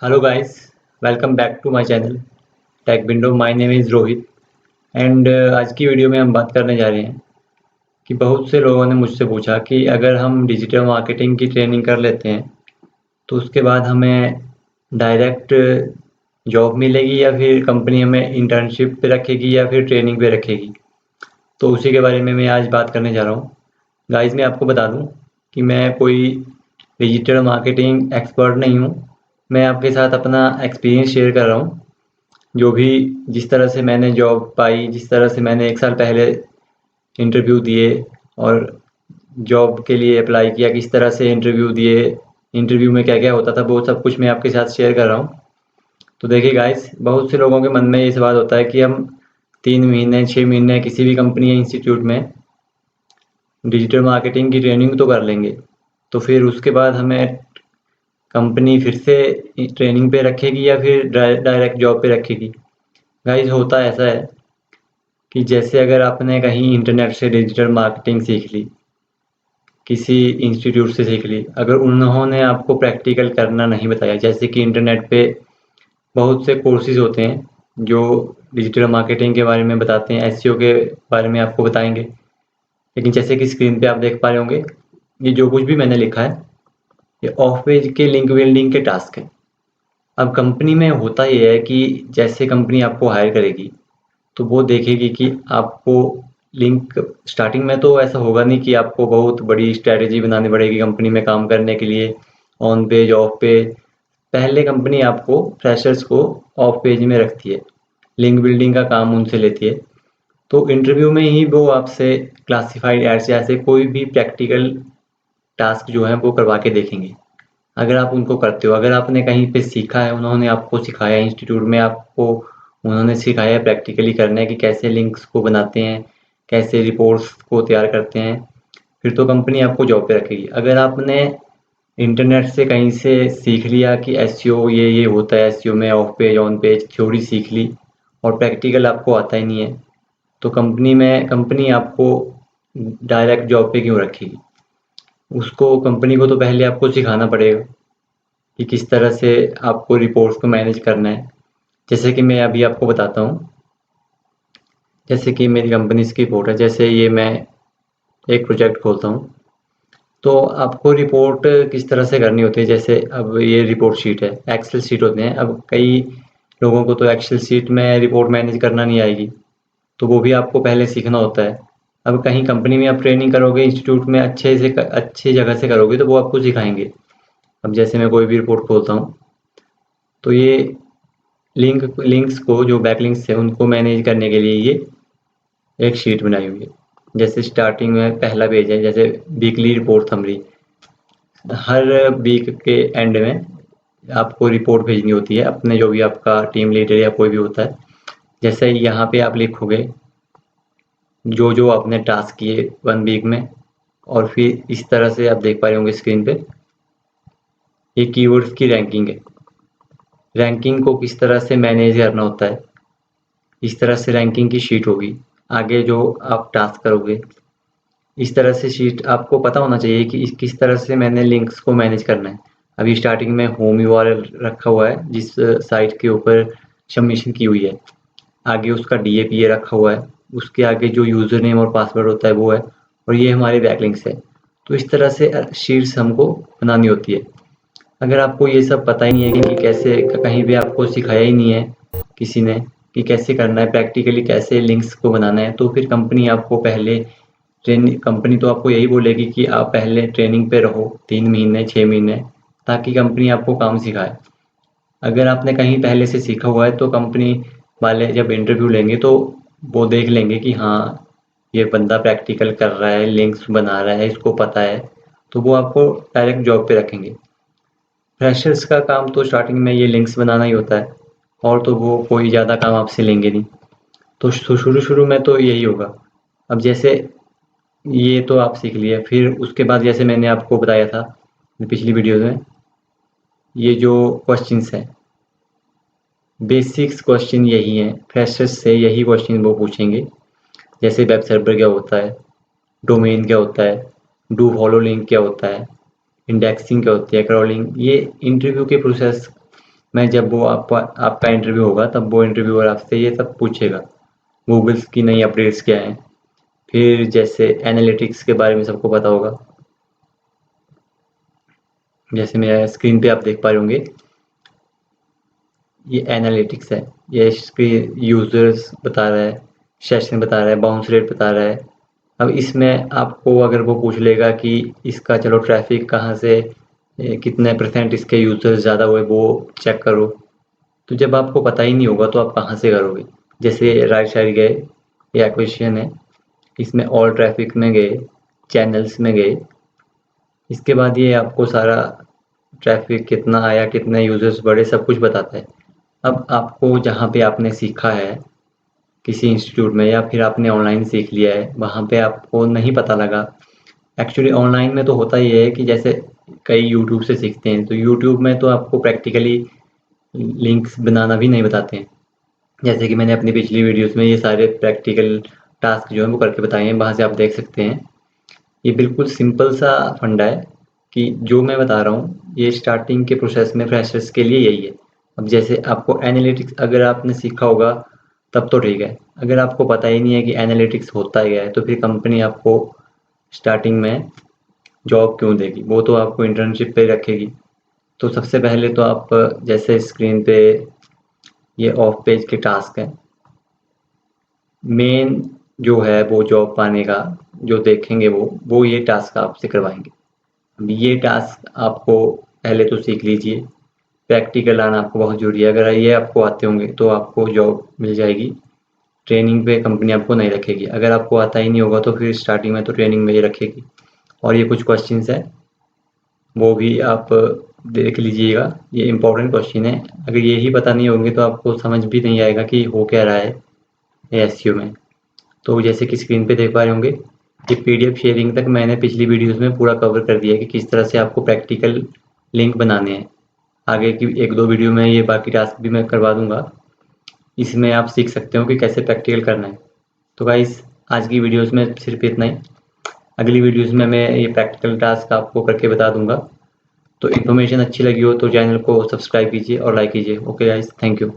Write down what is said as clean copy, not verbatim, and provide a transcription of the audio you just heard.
Hello guys, welcome back to my channel Tech Window. My name is Rohit and आज की video में हम बात करने जा रहे हैं कि बहुत से लोगों ने मुझसे पूछा कि अगर हम डिजिटल मार्केटिंग की ट्रेनिंग कर लेते हैं तो उसके बाद हमें डायरेक्ट जॉब मिलेगी या फिर कंपनी हमें इंटर्नशिप पे रखेगी या फिर ट्रेनिंग पे रखेगी। तो उसी के बारे में मैं आज बात करने जा रहा हूँ। गाइस, मैं आपको बता दूँ कि मैं कोई डिजिटल मार्केटिंग एक्सपर्ट नहीं हूँ। मैं आपके साथ अपना एक्सपीरियंस शेयर कर रहा हूँ। जो भी जिस तरह से मैंने जॉब पाई, जिस तरह से मैंने 1 साल पहले इंटरव्यू दिए और जॉब के लिए अप्लाई किया, किस तरह से इंटरव्यू दिए, इंटरव्यू में क्या-क्या होता था, वो सब कुछ मैं आपके साथ शेयर कर रहा हूँ। तो देखिए गाइस, बहुत से लोगों के मन में ये सवाल होता है कि हम 3 महीने, 6 महीने किसी भी कंपनी या इंस्टीट्यूट में डिजिटल मार्केटिंग की ट्रेनिंग तो कर लेंगे, तो फिर उसके बाद हमें कंपनी फिर से ट्रेनिंग पे रखेगी या फिर डायरेक्ट जॉब पे रखेगी। गाइस, होता ऐसा है कि जैसे अगर आपने कहीं इंटरनेट से डिजिटल मार्केटिंग सीख ली, किसी इंस्टीट्यूट से सीख ली, अगर उन्होंने आपको प्रैक्टिकल करना नहीं बताया, जैसे कि इंटरनेट पे बहुत से कोर्सेज होते हैं जो डिजिटल मार्केटिंग के बारे में बताते हैं, एसईओ के बारे में आपको बताएंगे। लेकिन जैसे कि स्क्रीन पे आप देख पा रहे होंगे, ये जो कुछ भी मैंने लिखा है ये ऑफ पेज के लिंक बिल्डिंग के टास्क है। अब कंपनी में होता ये है कि जैसे कंपनी आपको हायर करेगी तो वो देखेगी कि आपको लिंक स्टार्टिंग में तो ऐसा होगा नहीं कि आपको बहुत बड़ी स्ट्रैटेजी बनानी पड़ेगी कंपनी में काम करने के लिए, ऑन पेज ऑफ पेज। पहले कंपनी आपको फ्रेशर्स को ऑफ पेज में रखती है, लिंक बिल्डिंग का काम उनसे लेती है। तो इंटरव्यू में ही वो आपसे क्लासिफाइड एड्स या ऐसे कोई भी प्रैक्टिकल टास्क जो है वो करवा के देखेंगे। अगर आप उनको करते हो, अगर आपने कहीं पे सीखा है, उन्होंने आपको सिखाया, इंस्टीट्यूट में आपको उन्होंने सिखाया प्रैक्टिकली करना कि कैसे लिंक्स को बनाते हैं, कैसे रिपोर्ट्स को तैयार करते हैं, फिर तो कंपनी आपको जॉब पे रखेगी। अगर आपने इंटरनेट से कहीं से सीख लिया कि एसईओ ये होता है, एसईओ में of page on page theory सीख ली और प्रैक्टिकल आपको आता ही नहीं है, तो कंपनी आपको डायरेक्ट जॉब पे क्यों रखेगी। उसको कंपनी को तो पहले आपको सिखाना पड़ेगा कि किस तरह से आपको रिपोर्ट्स को मैनेज करना है। जैसे कि मैं अभी आपको बताता हूँ, जैसे कि मेरी कंपनी की रिपोर्ट है, जैसे ये मैं एक प्रोजेक्ट खोलता हूँ तो आपको रिपोर्ट किस तरह से करनी होती है। जैसे अब ये रिपोर्ट शीट है, एक्सेल शीट होते हैं। अब कई लोगों को तो एक्सेल शीट में रिपोर्ट मैनेज करना नहीं आएगी, तो वो भी आपको पहले सीखना होता है। अब कहीं कंपनी में आप ट्रेनिंग करोगे, इंस्टीट्यूट में अच्छी जगह से करोगे तो वो आपको सिखाएंगे। अब जैसे मैं कोई भी रिपोर्ट खोलता हूँ तो ये लिंक्स को, जो बैकलिंक्स है उनको मैनेज करने के लिए ये एक शीट बनाई हुई है। जैसे स्टार्टिंग में पहला पेज है, जैसे वीकली रिपोर्ट समरी। हर वीक के एंड में आपको रिपोर्ट भेजनी होती है अपने, जो भी आपका टीम लीडर या कोई भी होता है। जैसे यहाँ पे आप लिखोगे जो जो आपने टास्क किए 1 वीक में, और फिर इस तरह से आप देख पा रहे होंगे स्क्रीन पे, ये कीवर्ड्स की रैंकिंग है। रैंकिंग को किस तरह से मैनेज करना होता है, इस तरह से रैंकिंग की शीट होगी। आगे जो आप टास्क करोगे, इस तरह से शीट आपको पता होना चाहिए कि किस तरह से मैंने लिंक्स को मैनेज करना है। अभी स्टार्टिंग में होम यूआरएल रखा हुआ है जिस साइट के ऊपर सबमिशन की हुई है, आगे उसका डीएपीए रखा हुआ है, उसके आगे जो यूज़र नेम और पासवर्ड होता है वो है, और ये हमारे बैकलिंक्स है। तो इस तरह से शीट्स हमको बनानी होती है। अगर आपको ये सब पता ही नहीं है कि कैसे, कहीं भी आपको सिखाया ही नहीं है किसी ने कि कैसे करना है, प्रैक्टिकली कैसे लिंक्स को बनाना है, तो फिर कंपनी आपको पहले कंपनी तो आपको यही बोलेगी कि आप पहले ट्रेनिंग पे रहो 3 महीने 6 महीने, ताकि कंपनी आपको काम सिखाए। अगर आपने कहीं पहले से सीखा हुआ है तो कंपनी वाले जब इंटरव्यू लेंगे तो वो देख लेंगे कि हाँ, ये बंदा प्रैक्टिकल कर रहा है, लिंक्स बना रहा है, इसको पता है, तो वो आपको डायरेक्ट जॉब पे रखेंगे। फ्रेशर्स का काम तो स्टार्टिंग में ये लिंक्स बनाना ही होता है, और तो वो कोई ज़्यादा काम आपसे लेंगे नहीं। तो शुरू शुरू में तो यही होगा। अब जैसे ये तो आप सीख लिए, फिर उसके बाद जैसे मैंने आपको बताया था पिछली वीडियो में, ये जो क्वेश्चंस हैं, बेसिक्स क्वेश्चन यही हैं, फ्रेशर्स से यही क्वेश्चन वो पूछेंगे। जैसे वेब सर्वर क्या होता है, डोमेन क्या होता है, डू फॉलो लिंक क्या होता है, इंडेक्सिंग क्या होती है, क्रॉलिंग। ये इंटरव्यू के प्रोसेस में जब वो आपका इंटरव्यू होगा तब वो इंटरव्यूअर आपसे ये सब पूछेगा। गूगल्स की नई अपडेट्स क्या हैं। फिर जैसे एनालिटिक्स के बारे में सबको पता होगा। जैसे मेरे स्क्रीन पे आप देख पा रहे होंगे, ये एनालिटिक्स है। ये इसके यूज़र्स बता रहा है, सेशन बता रहा है, बाउंस रेट बता रहा है। अब इसमें आपको अगर वो पूछ लेगा कि इसका चलो ट्रैफिक कहाँ से कितने % इसके यूज़र्स ज़्यादा हुए वो चेक करो, तो जब आपको पता ही नहीं होगा तो आप कहाँ से करोगे। जैसे राइट साइड गए, ये एक्विजिशन है, इसमें ऑल ट्रैफिक में गए, चैनल्स में गए, इसके बाद ये आपको सारा ट्रैफिक कितना आया, कितने यूज़र्स बढ़े, सब कुछ बताता है। अब आपको जहाँ पे आपने सीखा है किसी इंस्टीट्यूट में या फिर आपने ऑनलाइन सीख लिया है, वहाँ पे आपको नहीं पता लगा। एक्चुअली ऑनलाइन में तो होता ये है कि जैसे कई यूट्यूब से सीखते हैं, तो यूट्यूब में तो आपको प्रैक्टिकली लिंक्स बनाना भी नहीं बताते हैं। जैसे कि मैंने अपनी पिछली वीडियोस में ये सारे प्रैक्टिकल टास्क जो हैं वो करके बताए हैं, वहाँ से आप देख सकते हैं। ये बिल्कुल सिंपल सा फंडा है कि जो मैं बता रहा हूँ ये स्टार्टिंग के प्रोसेस में फ्रेशर्स के लिए यही है। अब जैसे आपको एनालिटिक्स अगर आपने सीखा होगा तब तो ठीक है, अगर आपको पता ही नहीं है कि एनालिटिक्स होता क्या है तो फिर कंपनी आपको स्टार्टिंग में जॉब क्यों देगी, वो तो आपको इंटर्नशिप पे रखेगी। तो सबसे पहले तो आप जैसे स्क्रीन पे ये ऑफ पेज के टास्क हैं, मेन जो है वो जॉब पाने का जो देखेंगे वो ये टास्क आपसे करवाएंगे। अब ये टास्क आपको पहले तो सीख लीजिए, प्रैक्टिकल आना आपको बहुत ज़रूरी है। अगर ये आपको आते होंगे तो आपको जॉब मिल जाएगी, ट्रेनिंग पे कंपनी आपको नहीं रखेगी। अगर आपको आता ही नहीं होगा तो फिर स्टार्टिंग में तो ट्रेनिंग में ही रखेगी। और ये कुछ क्वेश्चंस हैं वो भी आप देख लीजिएगा, ये इम्पोर्टेंट क्वेश्चन है। अगर ये ही पता नहीं होंगे तो आपको समझ भी नहीं आएगा कि हो क्या रहा है एसईओ में। तो जैसे कि स्क्रीन पे देख पा रहे होंगे, ये पीडीएफ शेयरिंग तक मैंने पिछली वीडियोस में पूरा कवर कर दिया है कि किस तरह से आपको प्रैक्टिकल लिंक बनाने हैं। आगे की 1-2 वीडियो में ये बाकी टास्क भी मैं करवा दूंगा, इसमें आप सीख सकते हो कि कैसे प्रैक्टिकल करना है। तो गाइस आज की वीडियोस में सिर्फ इतना ही। अगली वीडियोस में मैं ये प्रैक्टिकल टास्क आपको करके बता दूंगा। तो इन्फॉर्मेशन अच्छी लगी हो तो चैनल को सब्सक्राइब कीजिए और लाइक कीजिए। Okay guys, thank you.